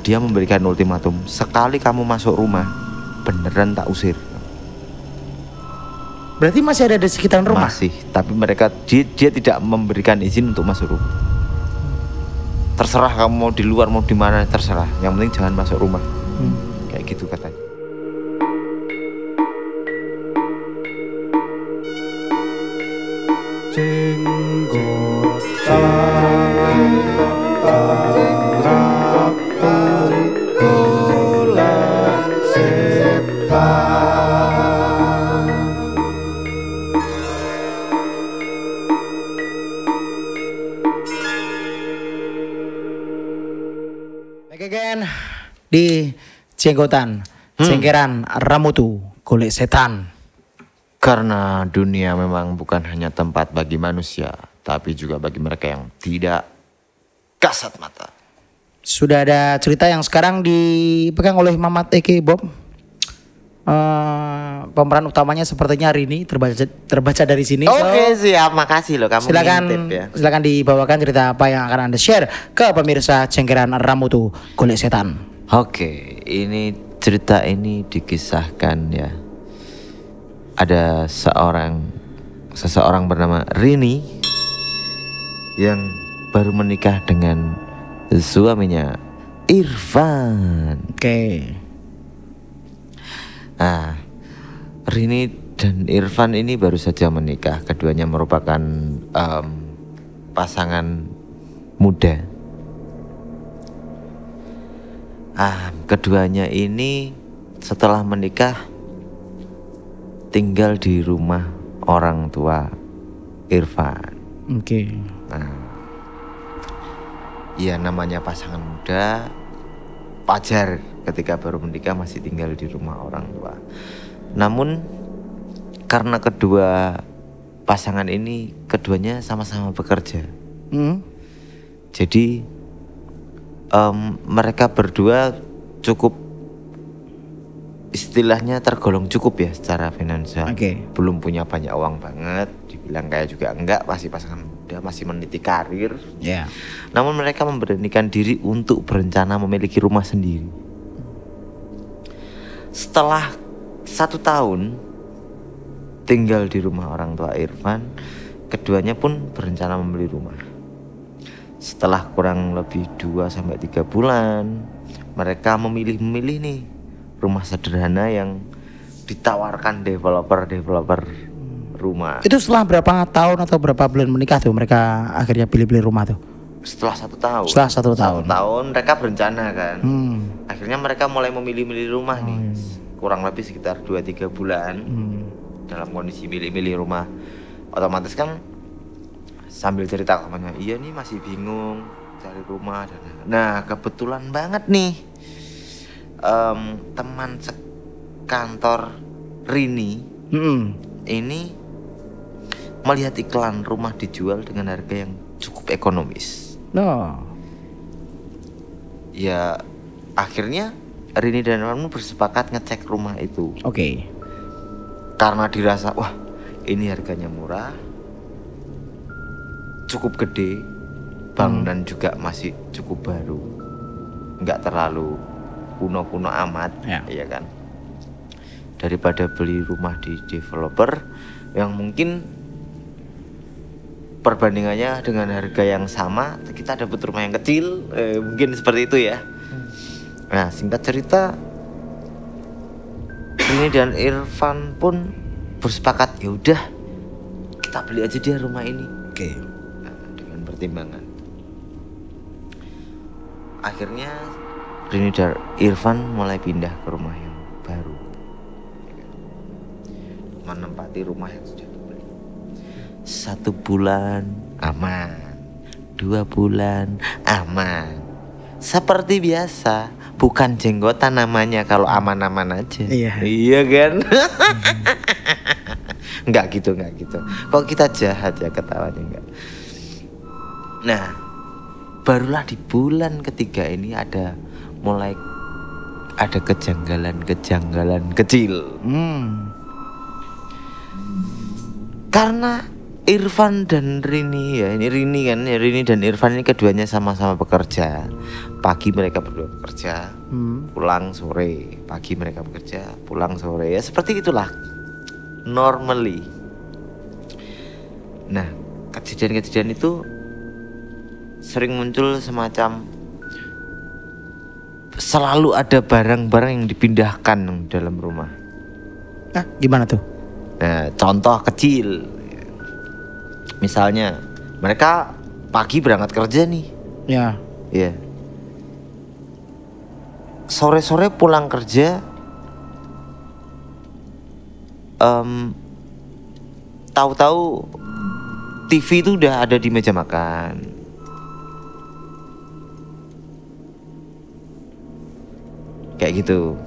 dia memberikan ultimatum, sekali kamu masuk rumah beneran tak usir. Berarti masih ada di sekitaran rumah? Masih, tapi dia tidak memberikan izin untuk masuk rumah. Terserah kamu mau di luar mau di mana, terserah. Yang penting jangan masuk rumah. Kayak gitu katanya. Again di Jenggotan, Cengkeran Ramutu, golek setan. Karena dunia memang bukan hanya tempat bagi manusia, tapi juga bagi mereka yang tidak kasat mata. Sudah ada cerita yang sekarang dipegang oleh Mamat Eke Bob. Pemeran utamanya sepertinya Rini, terbaca dari sini. Oke, siap, makasih loh kamu ngintip ya. Silakan dibawakan cerita apa yang akan Anda share ke pemirsa Cengkeran Ramutu, golek setan. Oke, ini cerita ini dikisahkan ya. Ada seseorang bernama Rini yang baru menikah dengan suaminya Irfan. Oke. Nah, Rini dan Irfan ini baru saja menikah. Keduanya merupakan pasangan muda. Keduanya ini setelah menikah tinggal di rumah orang tua Irfan. Oke. Nah, ya namanya pasangan muda, wajar ketika baru menikah masih tinggal di rumah orang tua. Namun karena kedua pasangan ini keduanya sama-sama bekerja, jadi mereka berdua cukup istilahnya tergolong cukup ya secara finansial. Belum punya banyak uang banget, dibilang kaya juga enggak, pasti pasangan muda masih meniti karir. Namun mereka memberanikan diri untuk berencana memiliki rumah sendiri. Setelah 1 tahun tinggal di rumah orang tua Irfan, keduanya pun berencana membeli rumah. Setelah kurang lebih 2-3 bulan, mereka memilih nih rumah sederhana yang ditawarkan developer rumah. Itu setelah berapa tahun atau berapa bulan menikah tuh mereka akhirnya pilih-pilih rumah tuh? Setelah 1 tahun. Setelah 1 tahun. 1 tahun mereka berencana kan. Akhirnya mereka mulai memilih-milih rumah nih. Kurang lebih sekitar 2-3 bulan. Dalam kondisi milih-milih rumah, otomatis kan sambil cerita ke temannya, iya nih masih bingung cari rumah. Nah kebetulan banget nih teman sekantor Rini ini melihat iklan rumah dijual dengan harga yang cukup ekonomis. Ya akhirnya Rini dan Irfan bersepakat ngecek rumah itu. Karena dirasa wah ini harganya murah, cukup gede, bangunan juga masih cukup baru, nggak terlalu kuno-kuno amat, ya kan. Daripada beli rumah di developer yang mungkin perbandingannya dengan harga yang sama, kita dapat rumah yang kecil, mungkin seperti itu ya. Nah singkat cerita, Rini dan Irfan pun bersepakat, ya udah kita beli aja dia rumah ini. Nah, dengan pertimbangan. Akhirnya Rini dan Irfan mulai pindah ke rumah yang baru, menempati rumah yang sudah dibeli. 1 bulan aman, 2 bulan aman, seperti biasa. Bukan Jenggotan namanya kalau aman-aman aja. Iya kan? Enggak gitu. Kok kita jahat ya ketawanya enggak. Nah, barulah di bulan ketiga ini mulai ada kejanggalan kecil. Karena Irfan dan Rini ya, ini Rini kan, ya Rini dan Irfan ini keduanya sama-sama bekerja. Pagi mereka berdua bekerja, pulang sore. Pagi mereka bekerja, pulang sore. Ya seperti itulah normally. Nah, kejadian-kejadian itu sering muncul semacam selalu ada barang-barang yang dipindahkan dalam rumah. Nah, gimana tuh? Nah, contoh kecil. Misalnya mereka pagi berangkat kerja nih. Ya. Iya. Sore-sore pulang kerja, tahu-tahu TV itu udah ada di meja makan. Kayak gitu.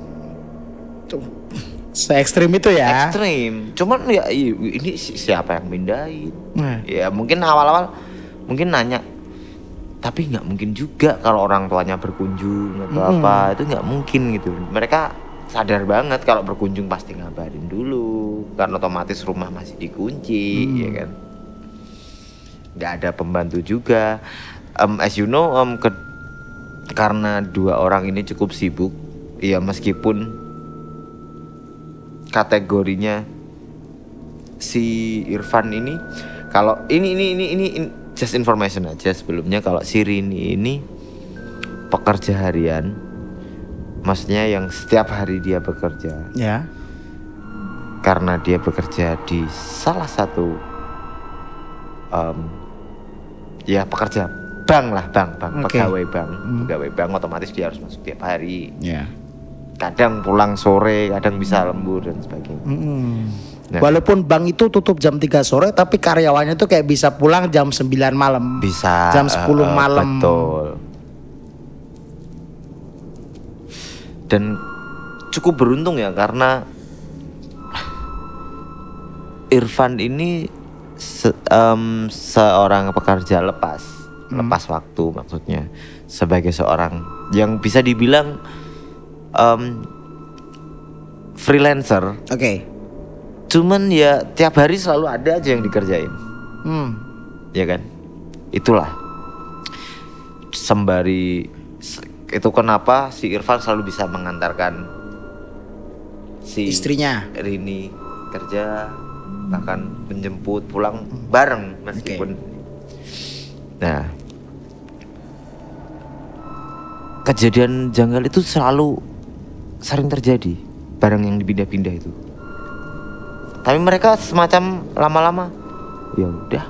Se-ekstrim itu ya. Ekstrim. Cuman ya ini siapa yang mindahin? Nah. Ya mungkin awal-awal mungkin nanya. Tapi nggak mungkin juga kalau orang tuanya berkunjung atau apa, itu nggak mungkin gitu. Mereka sadar banget kalau berkunjung pasti ngabarin dulu, karena otomatis rumah masih dikunci, ya kan. Nggak ada pembantu juga. As you know, karena dua orang ini cukup sibuk, ya meskipun kategorinya si Irfan ini, kalau ini just information aja sebelumnya, kalau si Rini ini pekerja harian, maksudnya yang setiap hari dia bekerja. Ya. Karena dia bekerja di salah satu ya pekerja bank lah, bank, Okay. pegawai bank otomatis dia harus masuk tiap hari. Ya. Kadang pulang sore, kadang bisa lembur dan sebagainya. Nah, Walaupun bank itu tutup jam 3 sore, tapi karyawannya tuh kayak bisa pulang jam 9 malam. bisa Jam 10 malam. Betul. Dan cukup beruntung ya, karena Irfan ini seorang pekerja lepas waktu, maksudnya sebagai seorang yang bisa dibilang freelancer. Oke. Cuman ya tiap hari selalu ada aja yang dikerjain. Ya kan? Itulah sembari itu kenapa si Irfan selalu bisa mengantarkan si Istrinya Rini kerja, bahkan menjemput pulang bareng meskipun. Nah, kejadian janggal itu selalu sering terjadi, barang yang dipindah-pindah itu. Tapi mereka semacam lama-lama ya udah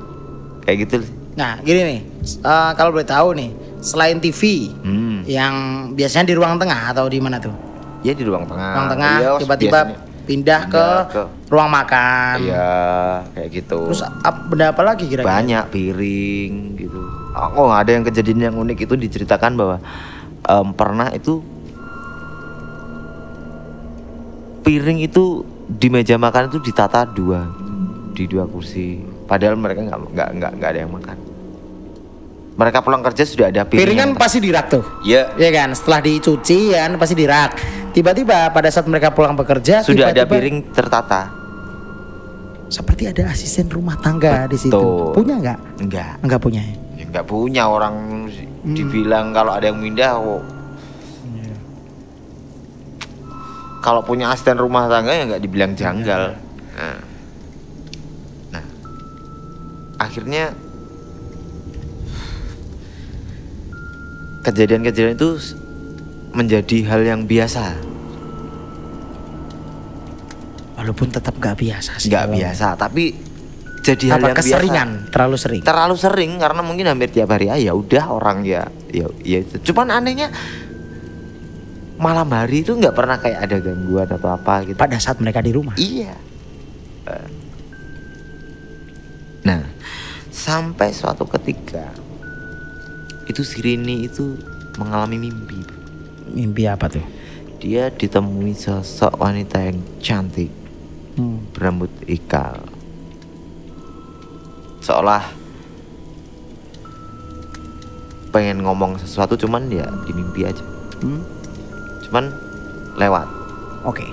kayak gitu. Nah gini nih, kalau boleh tahu nih, selain TV yang biasanya di ruang tengah atau di mana tuh? Ya di ruang tengah. Ruang tengah, Ya, tiba-tiba pindah ke ruang makan. Iya kayak gitu. Terus benda apa lagi kira-kira? Banyak piring gitu. Oh ada yang kejadian yang unik itu diceritakan bahwa pernah itu piring itu di meja makan itu ditata di dua kursi. Padahal mereka nggak ada yang makan. Mereka pulang kerja sudah ada piring kan pasti di rak tuh. Iya. Iya kan, setelah dicuci kan pasti di rak. Tiba-tiba pada saat mereka pulang bekerja sudah ada piring tertata. Seperti ada asisten rumah tangga. Betul. Di situ. Punya nggak? Enggak punya. Ya, nggak punya, orang dibilang kalau ada yang mindah. Kalau punya asisten rumah tangga ya nggak dibilang janggal. Nah, akhirnya kejadian-kejadian itu menjadi hal yang biasa. Walaupun tetap nggak biasa sih. Nggak biasa, tapi jadi hal yang keseringan, biasa. Terlalu sering karena mungkin hampir tiap hari. Ya udah orang ya. Cuman anehnya malam hari itu nggak pernah kayak ada gangguan atau apa gitu. Pada saat mereka di rumah. Iya. Nah, sampai suatu ketika itu si Rini itu mengalami mimpi. Mimpi apa tuh? Dia ditemui sosok wanita yang cantik, berambut ikal, seolah pengen ngomong sesuatu, cuman ya di mimpi aja. Cuman lewat. Oke.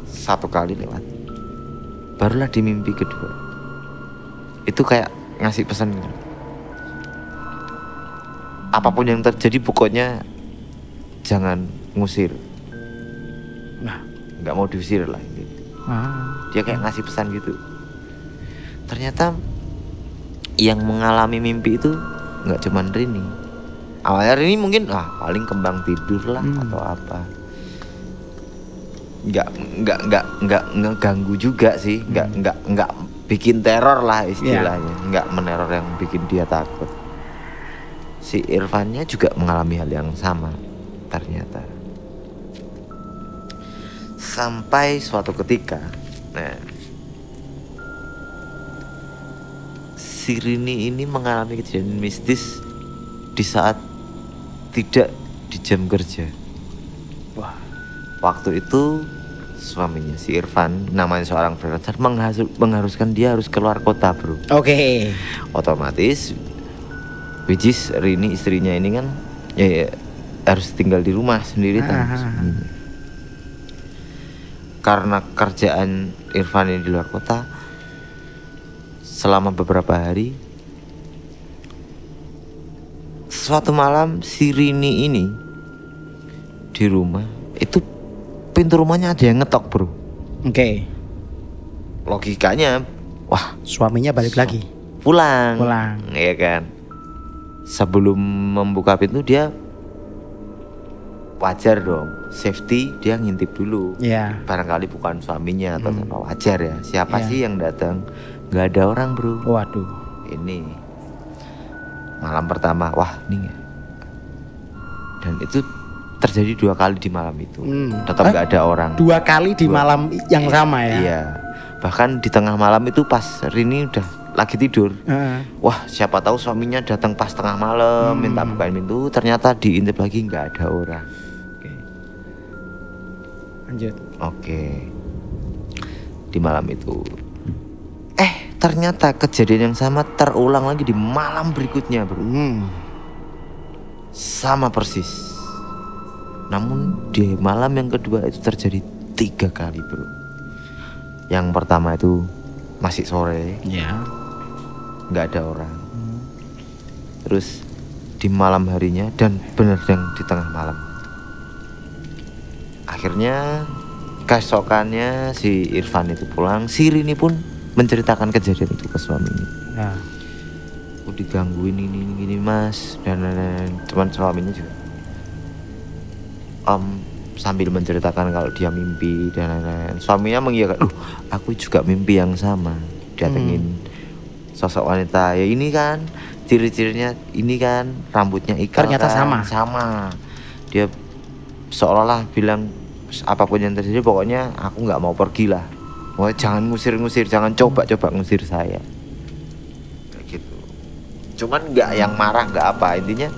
Satu kali lewat. Barulah di mimpi kedua itu kayak ngasih pesan gitu. Apapun yang terjadi pokoknya jangan ngusir. Nah, nggak mau diusir lah gitu. Dia kayak ngasih pesan gitu. Ternyata yang mengalami mimpi itu nggak cuman Rini. Awalnya Rini mungkin paling kembang tidur lah atau apa. Nggak ngeganggu juga sih. Nggak bikin teror lah istilahnya. Nggak meneror yang bikin dia takut. Si Irfannya juga mengalami hal yang sama ternyata. Sampai suatu ketika, si Rini ini mengalami kejadian mistis di saat tidak di jam kerja. Wah. Waktu itu suaminya si Irfan, namanya seorang freelancer, mengharuskan dia harus keluar kota, bro. Oke. Otomatis which is Rini istrinya ini kan ya harus tinggal di rumah sendiri kan. Karena kerjaan Irfan ini di luar kota selama beberapa hari, suatu malam si Rini ini di rumah itu pintu rumahnya ada yang ngetok, bro. Oke. Logikanya, wah, suaminya balik lagi. Pulang. Iya kan. Sebelum membuka pintu dia wajar dong, safety dia ngintip dulu. Barangkali bukan suaminya atau apa, wajar ya. Siapa sih yang datang? Gak ada orang, bro. Waduh. Ini malam pertama, wah ini. Dan itu terjadi 2 kali di malam itu. Tetap gak ada orang. 2 kali di malam yang sama ya? Iya. Bahkan di tengah malam itu pas Rini udah lagi tidur, wah siapa tahu suaminya datang pas tengah malam minta bukain pintu, ternyata diintip lagi nggak ada orang. Lanjut. Oke. Di malam itu, ternyata kejadian yang sama terulang lagi di malam berikutnya, bro. Sama persis. Namun di malam yang kedua itu terjadi 3 kali, bro. Yang pertama itu masih sore, nggak ada orang. Terus di malam harinya dan benar yang di tengah malam. Akhirnya keesokannya si Irfan itu pulang, si Rini pun menceritakan kejadian itu ke suaminya. Aku digangguin ini mas dan cuman suaminya juga sambil menceritakan kalau dia mimpi dan lain-lain. Suaminya mengiyakan, aku juga mimpi yang sama, datengin sosok wanita. Ya ini kan ciri-cirinya, ini kan rambutnya ikal. Ternyata kan? Sama. Dia seolah-olah bilang apapun yang terjadi pokoknya aku nggak mau pergi lah. Jangan ngusir-ngusir, jangan coba-coba ngusir saya. Kayak gitu. Cuman nggak yang marah, nggak apa, intinya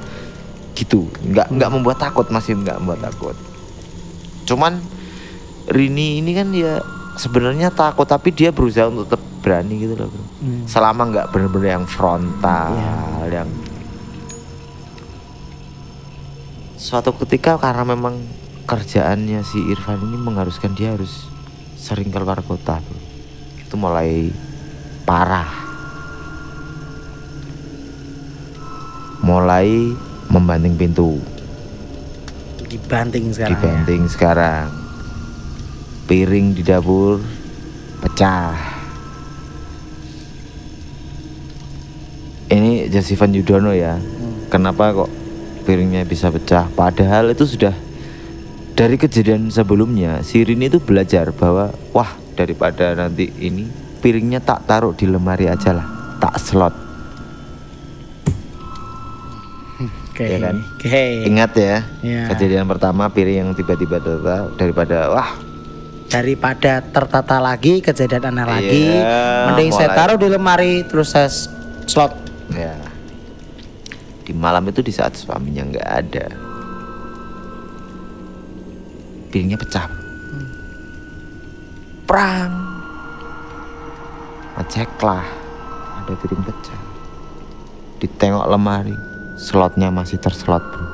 gitu. Nggak membuat takut, masih nggak membuat takut. Cuman Rini ini kan ya sebenarnya takut, tapi dia berusaha untuk tetap berani gitu loh, bro. Selama nggak benar-benar yang frontal, yang suatu ketika karena memang kerjaannya si Irfan ini mengharuskan dia harus sering keluar kota, bro. Itu mulai parah, mulai membanting pintu. Dibanting sekarang. Piring di dapur pecah. Ini Josivan Yudono ya. Kenapa kok piringnya bisa pecah? Padahal itu sudah dari kejadian sebelumnya. Si Rini itu belajar bahwa wah, daripada nanti ini piringnya tak taruh di lemari aja lah, tak slot. Ya kan? Ingat ya, kejadian pertama piring yang tiba-tiba daripada tertata lagi, kejadian aneh lagi, mending saya taruh di lemari terus saya slot. Ya. Di malam itu di saat suaminya nggak ada, piringnya pecah. Prang, ngeceklah ada piring pecah. Ditengok lemari, slotnya masih terslot, bro.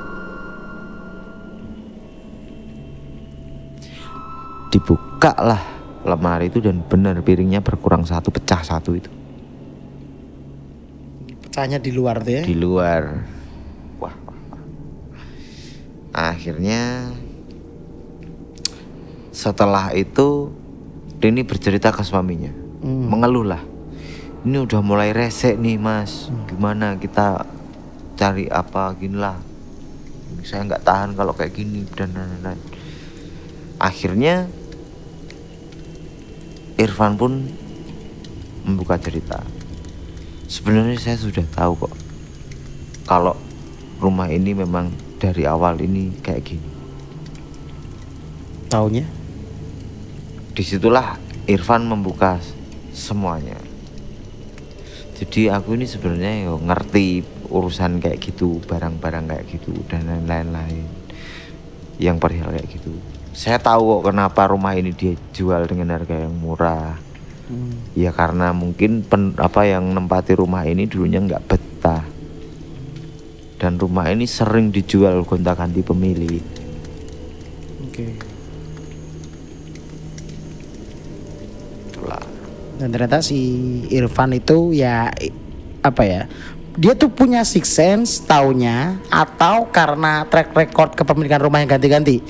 Dibuka lah lemari itu dan benar piringnya berkurang 1, pecah 1 itu. Kakaknya di luar tuh ya? Di luar. Wah. Akhirnya setelah itu Rini bercerita ke suaminya, mengeluh lah. Ini udah mulai resek nih mas, gimana kita cari apa gini lah. Saya nggak tahan kalau kayak gini dan lain-lain. Akhirnya Irfan pun membuka cerita. Sebenarnya saya sudah tahu kok kalau rumah ini memang dari awal ini kayak gini. Taunya? Disitulah Irfan membuka semuanya. Jadi aku ini sebenarnya ngerti urusan kayak gitu, barang-barang kayak gitu dan lain-lain yang perihal kayak gitu. Saya tahu kok kenapa rumah ini dia jual dengan harga yang murah. Ya karena mungkin yang nempati rumah ini dulunya nggak betah. Dan rumah ini sering dijual gonta-ganti pemilik. Oke. Dan ternyata si Irfan itu ya apa ya? Dia tuh punya six sense taunya atau karena track record kepemilikan rumah yang ganti-ganti?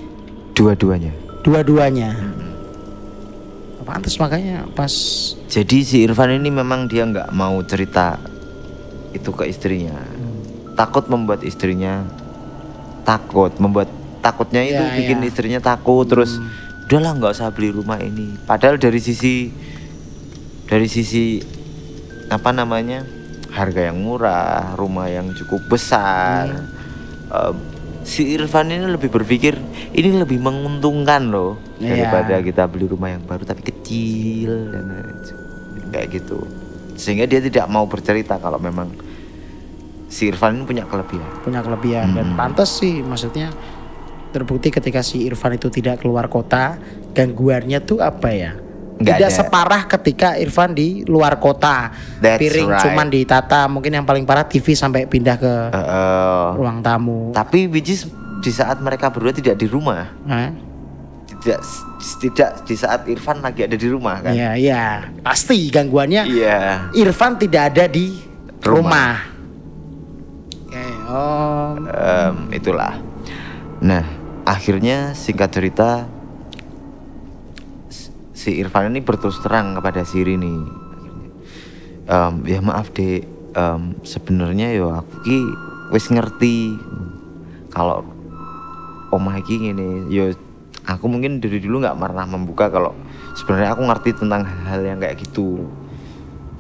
Dua-duanya. Pantes makanya pas. Jadi si Irfan ini memang dia nggak mau cerita itu ke istrinya. Takut membuat istrinya takutnya itu bikin istrinya takut terus udahlah nggak usah beli rumah ini. Padahal dari sisi apa namanya, harga yang murah, rumah yang cukup besar, si Irfan ini lebih berpikir ini lebih menguntungkan loh daripada kita beli rumah yang baru tapi kecil dan kayak gitu. Sehingga dia tidak mau bercerita kalau memang si Irfan ini punya kelebihan. Dan pantas sih, maksudnya terbukti ketika si Irfan itu tidak keluar kota, gangguannya tuh apa ya? Tidak separah ketika Irfan di luar kota. Piring cuman ditata, mungkin yang paling parah TV sampai pindah ke ruang tamu. Tapi which is di saat mereka berdua tidak di rumah. Tidak di saat Irfan lagi ada di rumah kan. Iya, pasti gangguannya. Irfan tidak ada di rumah. Itulah. Nah, akhirnya singkat cerita si Irfan ini berterus terang kepada si Rini. Ya maaf dek, sebenarnya yo aku ki wis ngerti kalau omah iki ngene. Yo aku mungkin dari dulu nggak pernah membuka kalau sebenarnya aku ngerti tentang hal yang kayak gitu.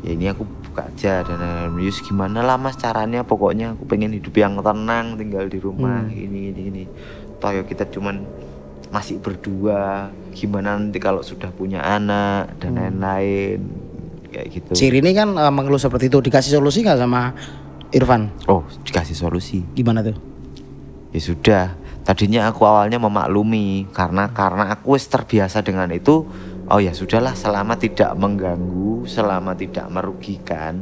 Ya ini aku buka aja dan yus gimana lah mas caranya, pokoknya aku pengen hidup yang tenang, tinggal di rumah ini. Toh ya kita cuman masih berdua, gimana nanti kalau sudah punya anak dan lain-lain kayak gitu. Si Rini kan mengeluh seperti itu, dikasih solusi nggak sama Irfan? Oh, dikasih solusi. Gimana tuh? Ya sudah, tadinya aku awalnya memaklumi karena aku wis terbiasa dengan itu. Oh ya sudahlah, selama tidak mengganggu, selama tidak merugikan,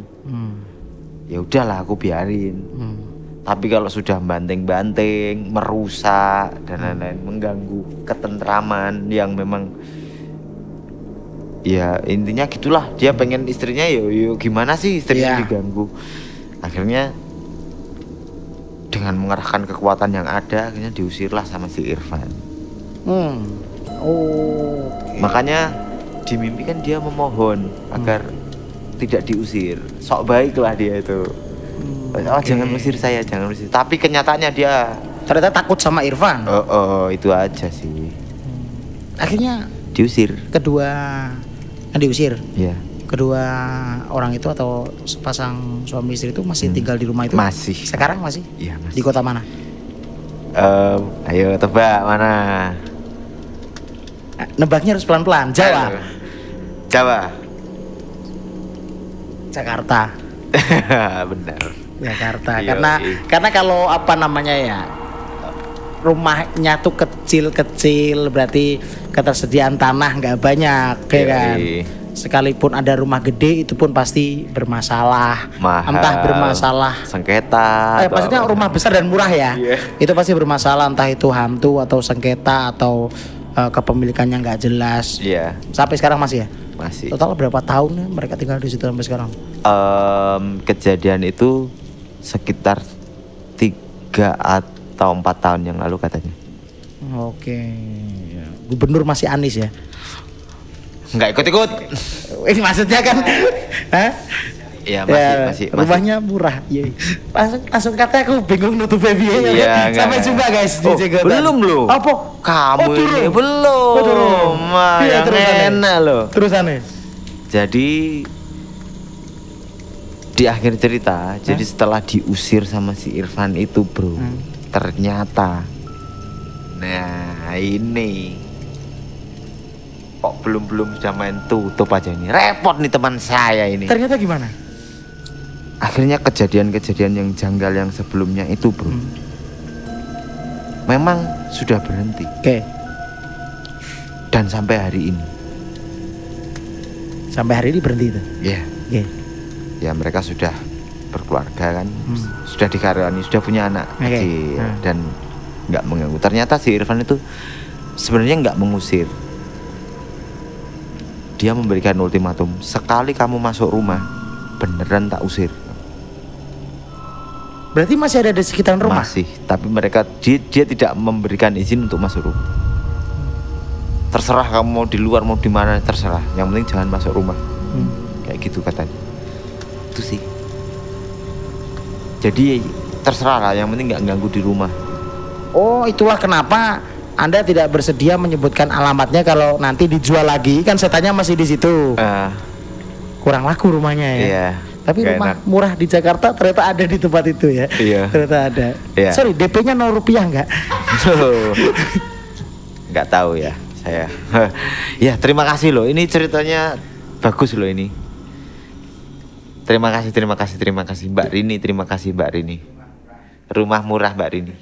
ya udahlah aku biarin. Tapi kalau sudah banting-banting, merusak dan lain-lain, mengganggu ketentraman yang memang ya intinya gitulah, dia pengen istrinya yo gimana sih istrinya diganggu. Akhirnya dengan mengerahkan kekuatan yang ada, akhirnya diusirlah sama si Irfan. Makanya di mimpi kan dia memohon agar tidak diusir. Sok baiklah dia itu. Jangan usir saya, jangan usir. Tapi kenyataannya dia ternyata takut sama Irfan. Itu aja sih. Akhirnya diusir. Diusir. Iya. Kedua orang itu atau sepasang suami istri itu masih tinggal di rumah itu? Masih. Sekarang masih? Iya, masih. Di kota mana? Ayo tebak mana? Nebaknya harus pelan-pelan. Jawa. Jakarta. Benar. Jakarta. Karena kalau apa namanya ya, rumahnya tuh kecil-kecil, berarti ketersediaan tanah nggak banyak, ya kan. Sekalipun ada rumah gede itu pun pasti bermasalah. Mahal, entah bermasalah sengketa. Maksudnya rumah besar dan murah ya. Itu pasti bermasalah, entah itu hantu atau sengketa atau kepemilikannya nggak jelas. Sampai sekarang masih ya? Masih. Total berapa tahun ya mereka tinggal di situ sampai sekarang? Kejadian itu sekitar 3 atau 4 tahun yang lalu katanya. Oke. Gubernur masih Anies ya? Nggak ikut-ikut. Ini maksudnya kan, hah? Ya masih rumahnya murah. Iya. Langsung kata aku bingung nutup baby ya. Sampai jumpa guys di Cigotan. Belum loh. Apa? Kamu ini belum. Yang enak loh. Terus aneh. Jadi di akhir cerita, jadi setelah diusir sama si Irfan itu, bro, ternyata, nah ini kok belum sudah main tutup aja ini. Repot nih teman saya ini. Ternyata gimana? Akhirnya kejadian-kejadian yang janggal yang sebelumnya itu, bro, memang sudah berhenti. Oke. Dan sampai hari ini. Sampai hari ini berhenti itu? Iya. Oke. Ya mereka sudah berkeluarga kan, sudah dikaryani, sudah punya anak kecil dan nggak mengganggu. Ternyata si Irfan itu sebenarnya nggak mengusir. Dia memberikan ultimatum, sekali kamu masuk rumah, beneran tak usir. Berarti masih ada di sekitaran rumah? Masih, tapi dia tidak memberikan izin untuk masuk rumah. Terserah kamu mau di luar mau di mana, terserah. Yang penting jangan masuk rumah. Kayak gitu katanya. Itu sih. Jadi terserah lah, yang penting nggak ganggu di rumah. Oh, itulah kenapa Anda tidak bersedia menyebutkan alamatnya kalau nanti dijual lagi, kan setannya masih di situ. Kurang laku rumahnya ya. Iya. Tapi rumah murah di Jakarta ternyata ada di tempat itu ya. Iya. Ternyata ada. Iya. Sorry, DP-nya 0 rupiah nggak? Nggak tahu ya saya. Ya terima kasih loh. Ini ceritanya bagus loh ini. Terima kasih Mbak Rini. Terima kasih Mbak Rini. Rumah murah Mbak Rini.